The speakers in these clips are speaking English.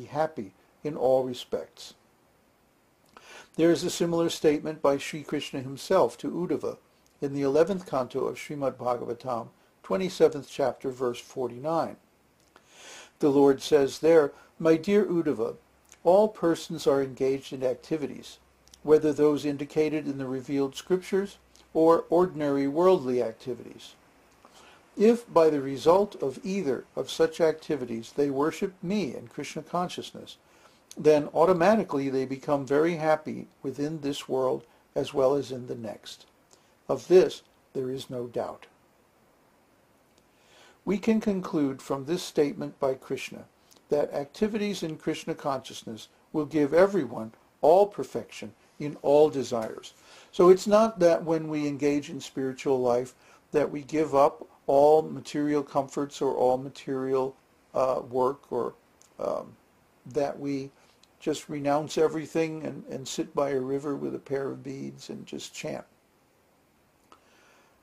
be happy in all respects. There is a similar statement by Sri Krishna himself to Uddhava in the 11th canto of Srimad Bhagavatam, 27th chapter, verse 49. The Lord says there, "My dear Uddhava, all persons are engaged in activities, whether those indicated in the revealed scriptures or ordinary worldly activities. If by the result of either of such activities they worship me in Krishna consciousness, then automatically they become very happy within this world as well as in the next. Of this there is no doubt." We can conclude from this statement by Krishna that activities in Krishna consciousness will give everyone all perfection in all desires. So it's not that when we engage in spiritual life that we give up all material comforts or all material work, or that we just renounce everything and sit by a river with a pair of beads and just chant.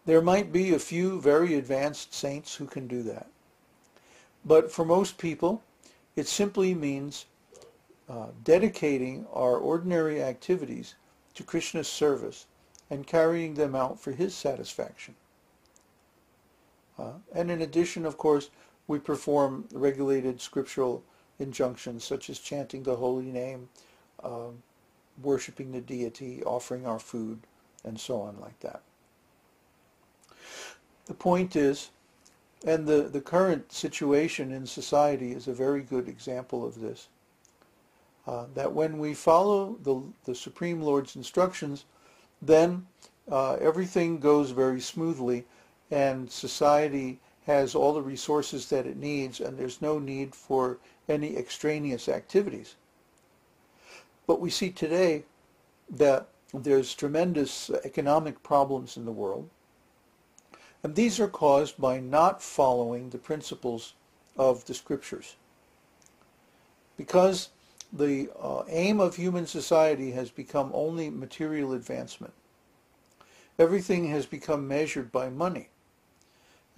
There might be a few very advanced saints who can do that. But for most people, it simply means dedicating our ordinary activities to Krishna's service and carrying them out for his satisfaction. And in addition, of course, we perform regulated scriptural injunctions such as chanting the holy name, worshiping the deity, offering our food, and so on like that. The point is, and the current situation in society is a very good example of this, that when we follow the Supreme Lord's instructions, then everything goes very smoothly and society has all the resources that it needs, and there's no need for any extraneous activities. But we see today that there's tremendous economic problems in the world, and these are caused by not following the principles of the scriptures. Because the aim of human society has become only material advancement. Everything has become measured by money.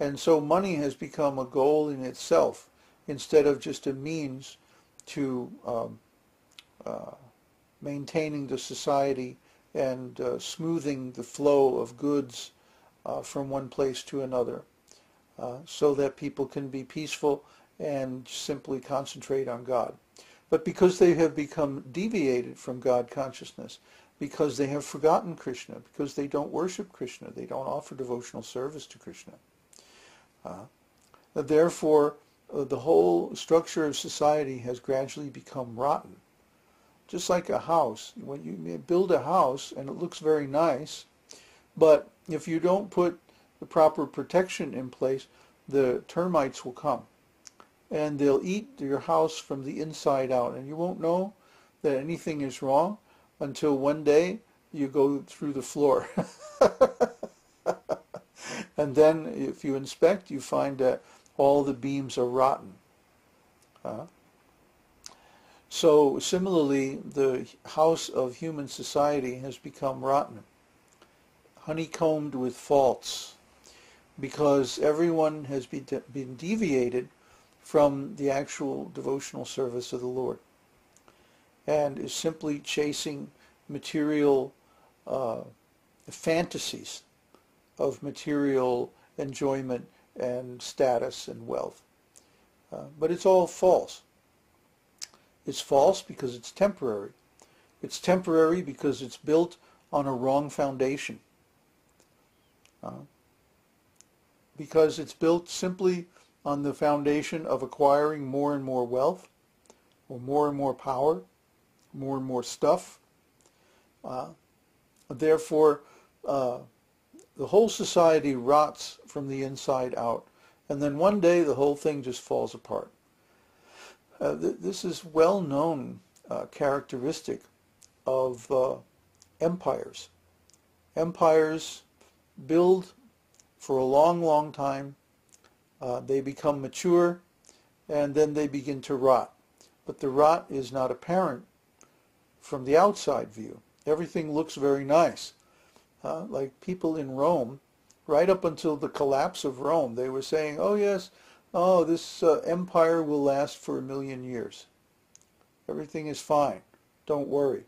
And so money has become a goal in itself instead of just a means to maintaining the society and smoothing the flow of goods from one place to another, so that people can be peaceful and simply concentrate on God. But because they have become deviated from God consciousness, because they have forgotten Krishna, because they don't worship Krishna, they don't offer devotional service to Krishna, therefore the whole structure of society has gradually become rotten. Just like a house. When you build a house and it looks very nice, but if you don't put the proper protection in place, the termites will come and they'll eat your house from the inside out, and you won't know that anything is wrong until one day you go through the floor. And then if you inspect, you find that all the beams are rotten. So similarly, the house of human society has become rotten, honeycombed with faults, because everyone has been deviated from the actual devotional service of the Lord and is simply chasing material fantasies of material enjoyment and status and wealth. But it's all false. It's false because it's temporary. It's temporary because it's built on a wrong foundation. Because it's built simply on the foundation of acquiring more and more wealth, or more and more power, more and more stuff. Therefore, the whole society rots from the inside out, and then one day the whole thing just falls apart. This is well-known characteristic of empires. Empires build for a long, long time. They become mature, and then they begin to rot. But the rot is not apparent from the outside view. Everything looks very nice. Like people in Rome, right up until the collapse of Rome, they were saying, oh yes, oh, this empire will last for 1,000,000 years. Everything is fine. Don't worry.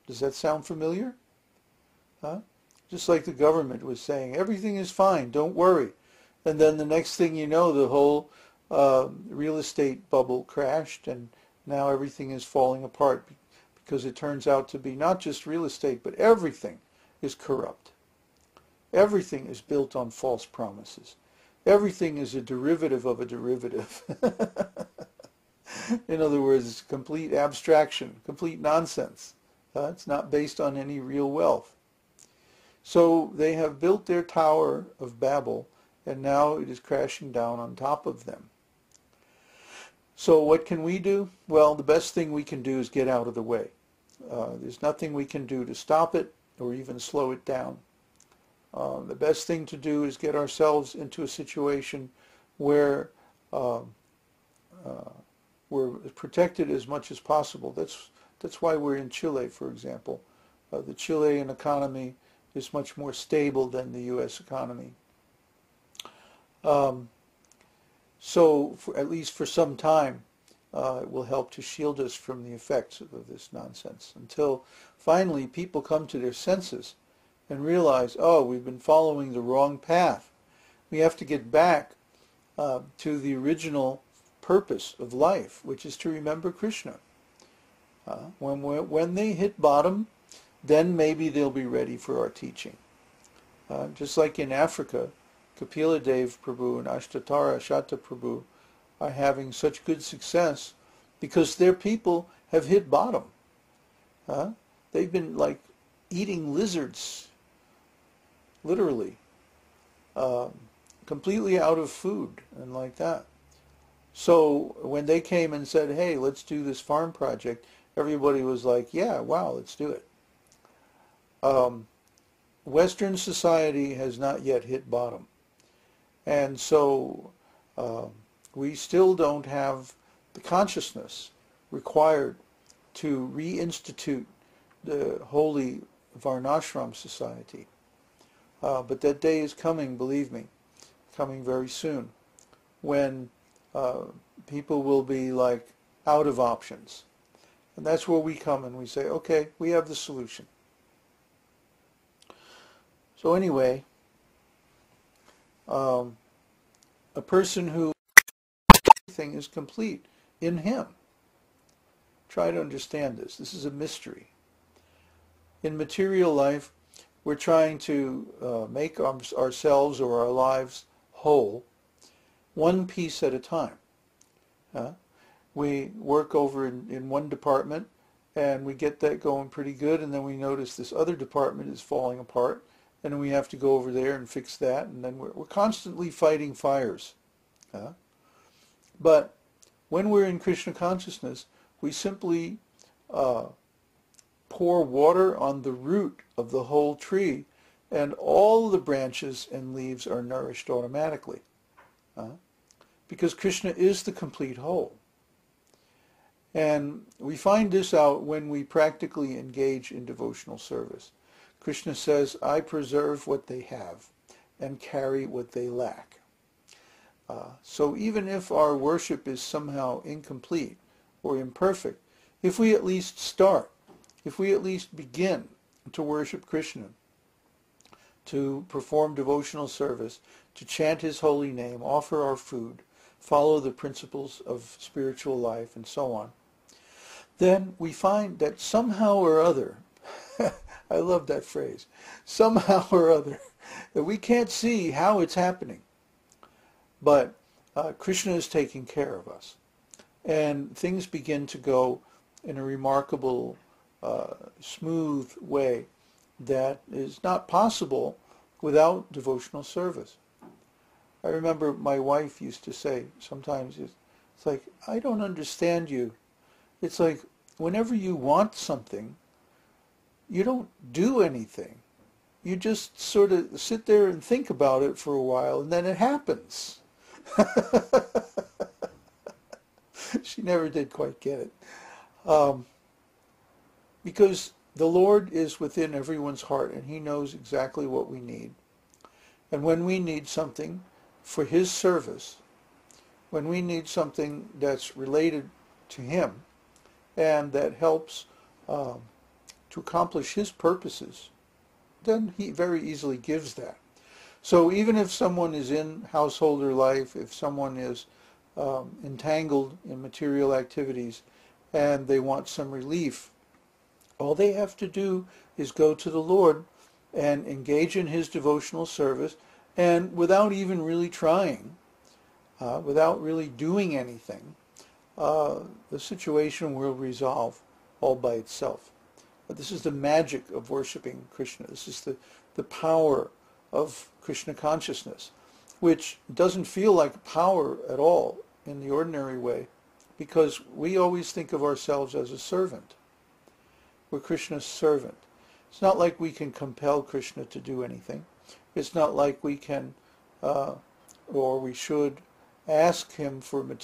Does that sound familiar? Huh? Just like the government was saying, everything is fine, don't worry. And then the next thing you know, the whole real estate bubble crashed, and now everything is falling apart because it turns out to be not just real estate, but everything is corrupt. Everything is built on false promises. Everything is a derivative of a derivative. In other words, it's complete abstraction, complete nonsense. It's not based on any real wealth. So they have built their Tower of Babel, and now it is crashing down on top of them. So what can we do? Well, the best thing we can do is get out of the way. There's nothing we can do to stop it or even slow it down. The best thing to do is get ourselves into a situation where we're protected as much as possible. That's why we're in Chile, for example. The Chilean economy is much more stable than the U.S. economy. So at least for some time, it will help to shield us from the effects of this nonsense until finally people come to their senses and realize, oh, we've been following the wrong path. We have to get back to the original purpose of life, which is to remember Krishna. When they hit bottom, then maybe they'll be ready for our teaching. Just like in Africa, Kapila Dev Prabhu and Ashtatara Shata Prabhu are having such good success because their people have hit bottom. They've been like eating lizards, literally, completely out of food and like that. So when they came and said, hey, let's do this farm project, everybody was like, yeah, wow, let's do it. Western society has not yet hit bottom. And so we still don't have the consciousness required to reinstitute the holy Varnashram society. But that day is coming, believe me, coming very soon, when people will be like out of options. And that's where we come and we say, okay, we have the solution. So anyway, a person who everything is complete in him. Try to understand this. This is a mystery. In material life, we're trying to make ourselves or our lives whole, one piece at a time. We work over in one department, and we get that going pretty good, and then we notice this other department is falling apart, and then we have to go over there and fix that, and then we're constantly fighting fires. But when we're in Krishna consciousness, we simply pour water on the root of the whole tree, and all the branches and leaves are nourished automatically. Because Krishna is the complete whole. And we find this out when we practically engage in devotional service. Krishna says, I preserve what they have and carry what they lack. So even if our worship is somehow incomplete or imperfect, if we at least start, if we at least begin to worship Krishna, to perform devotional service, to chant his holy name, offer our food, follow the principles of spiritual life, and so on, then we find that somehow or other, I love that phrase, somehow or other, that we can't see how it's happening, but Krishna is taking care of us. And things begin to go in a remarkable, smooth way that is not possible without devotional service. I remember my wife used to say sometimes, it's like, I don't understand you. It's like, whenever you want something, you don't do anything. You just sort of sit there and think about it for a while, and then it happens. She never did quite get it. Because the Lord is within everyone's heart, and he knows exactly what we need. And when we need something for his service, when we need something that's related to him, and that helps to accomplish his purposes, then he very easily gives that. So even if someone is in householder life, if someone is entangled in material activities and they want some relief, all they have to do is go to the Lord and engage in his devotional service, and without even really trying, without really doing anything, the situation will resolve all by itself. But this is the magic of worshiping Krishna. This is the power of Krishna consciousness, which doesn't feel like power at all in the ordinary way, because we always think of ourselves as a servant. We're Krishna's servant. It's not like we can compel Krishna to do anything. It's not like we can, or we should, ask him for material